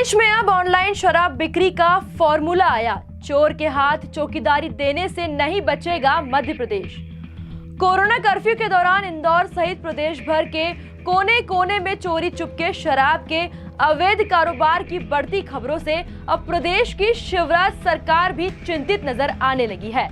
प्रदेश में अब ऑनलाइन शराब बिक्री का फॉर्मूला आया। चोर के हाथ चौकीदारी देने से नहीं बचेगा मध्य प्रदेश। कोरोना कर्फ्यू के दौरान इंदौर सहित प्रदेश भर के कोने कोने में चोरी चुपके शराब के अवैध कारोबार की बढ़ती खबरों से अब प्रदेश की शिवराज सरकार भी चिंतित नजर आने लगी है।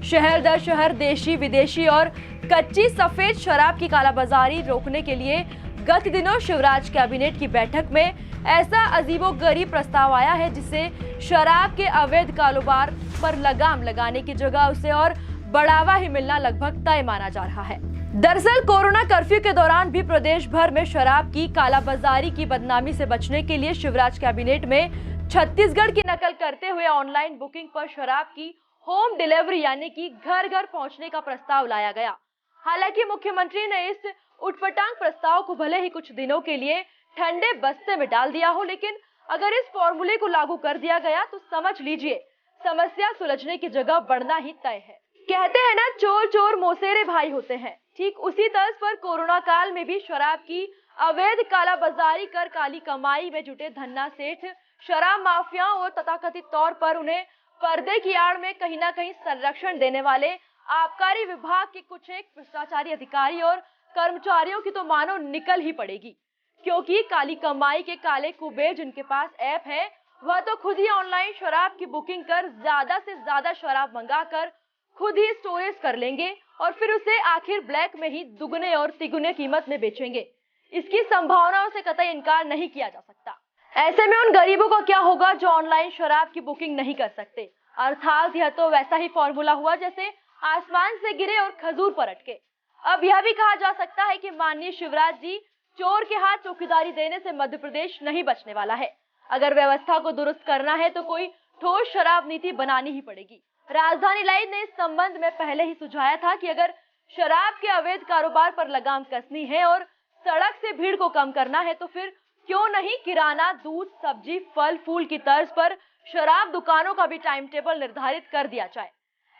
शहर दर शहर देशी विदेशी और कच्ची सफेद शराब की कालाबाजारी रोकने के लिए गत दिनों शिवराज कैबिनेट की बैठक में ऐसा अजीबोगरीब प्रस्ताव आया है जिससे शराब के अवैध कारोबार पर लगाम लगाने की जगह उसे और बढ़ावा ही मिलना लगभग तय माना जा रहा है। दरअसल कोरोना कर्फ्यू के दौरान भी प्रदेश भर में शराब की कालाबाजारी की बदनामी से बचने के लिए शिवराज कैबिनेट में छत्तीसगढ़ की नकल करते हुए ऑनलाइन बुकिंग पर शराब की होम डिलीवरी यानी कि घर घर पहुंचने का प्रस्ताव लाया गया। हालांकि मुख्यमंत्री ने इस उटपटांग प्रस्ताव को भले ही कुछ दिनों के लिए ठंडे बस्ते में डाल दिया हो, लेकिन अगर इस फॉर्मूले को लागू कर दिया गया तो समझ लीजिए समस्या सुलझने की जगह बढ़ना ही तय है। कहते हैं ना, चोर चोर मौसेरे भाई होते हैं। ठीक उसी तर्ज पर कोरोना काल में भी शराब की अवैध कालाबाजारी कर काली कमाई में जुटे धन्ना सेठ शराब माफियाओं और तथाकथित तौर पर उन्हें पर्दे की आड़ में कहीं ना कहीं संरक्षण देने वाले आबकारी विभाग के कुछ एक भ्रष्टाचारी अधिकारी और कर्मचारियों की तो मानो निकल ही पड़ेगी, क्योंकि काली कमाई के काले कुबेर जिनके पास ऐप है वह तो खुद ही ऑनलाइन शराब की बुकिंग कर ज्यादा से ज्यादा शराब मंगाकर खुद ही स्टोरेज कर लेंगे और फिर उसे आखिर ब्लैक में ही दुगने और तिगुने कीमत में बेचेंगे। इसकी संभावनाओं से कतई इनकार नहीं किया जा सकता। ऐसे में उन गरीबों का क्या होगा जो ऑनलाइन शराब की बुकिंग नहीं कर सकते। अर्थात यह तो वैसा ही फॉर्मूला हुआ जैसे आसमान से गिरे और खजूर पर अटके। अब यह भी कहा जा सकता है कि माननीय शिवराज जी चोर के हाथ चौकीदारी देने से मध्य प्रदेश नहीं बचने वाला है। अगर व्यवस्था को दुरुस्त करना है तो कोई ठोस शराब नीति बनानी ही पड़ेगी। राजधानी लाइव ने इस संबंध में पहले ही सुझाया था कि अगर शराब के अवैध कारोबार पर लगाम कसनी है और सड़क से भीड़ को कम करना है तो फिर क्यों नहीं किराना, दूध, सब्जी, फल फूल की तर्ज पर शराब दुकानों का भी टाइम टेबल निर्धारित कर दिया जाए।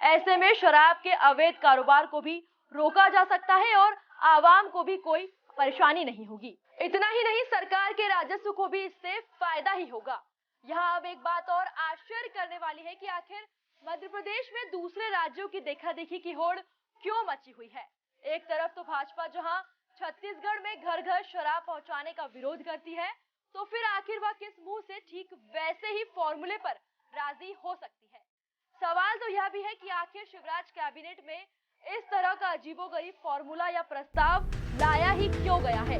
ऐसे में शराब के अवैध कारोबार को भी रोका जा सकता है और आवाम को भी कोई परेशानी नहीं होगी। इतना ही नहीं, सरकार के राजस्व को भी इससे फायदा ही होगा। यहाँ अब एक बात और आश्चर्य करने वाली है कि आखिर मध्य प्रदेश में दूसरे राज्यों की देखा देखी की होड़ क्यों मची हुई है। एक तरफ तो भाजपा जहाँ छत्तीसगढ़ में घर घर शराब पहुंचाने का विरोध करती है, तो फिर आखिर वह किस मुंह से ठीक वैसे ही फॉर्मूले पर राजी हो सकती है। सवाल तो यह भी है कि आखिर शिवराज कैबिनेट में इस तरह का अजीबोगरीब फॉर्मूला या प्रस्ताव लाया ही क्यों गया है।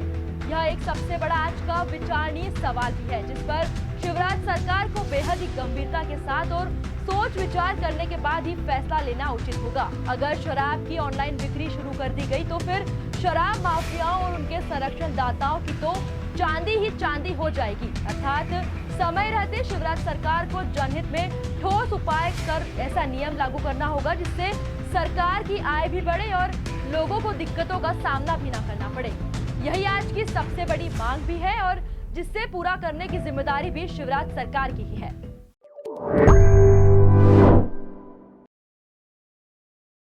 यह एक सबसे बड़ा आज का विचारणीय सवाल भी है, जिस पर शिवराज सरकार को बेहद ही गंभीरता के साथ और सोच विचार करने के बाद ही फैसला लेना उचित होगा। अगर शराब की ऑनलाइन बिक्री शुरू कर दी गई तो फिर शराब माफियाओं और उनके संरक्षण दाताओं की तो चांदी ही चांदी हो जाएगी। अर्थात समय रहते शिवराज सरकार को जनहित में ठोस उपाय कर ऐसा नियम लागू करना होगा जिससे सरकार की आय भी बढ़े और लोगों को दिक्कतों का सामना भी ना करना पड़े। यही आज की सबसे बड़ी मांग भी है और जिससे पूरा करने की जिम्मेदारी भी शिवराज सरकार की ही है।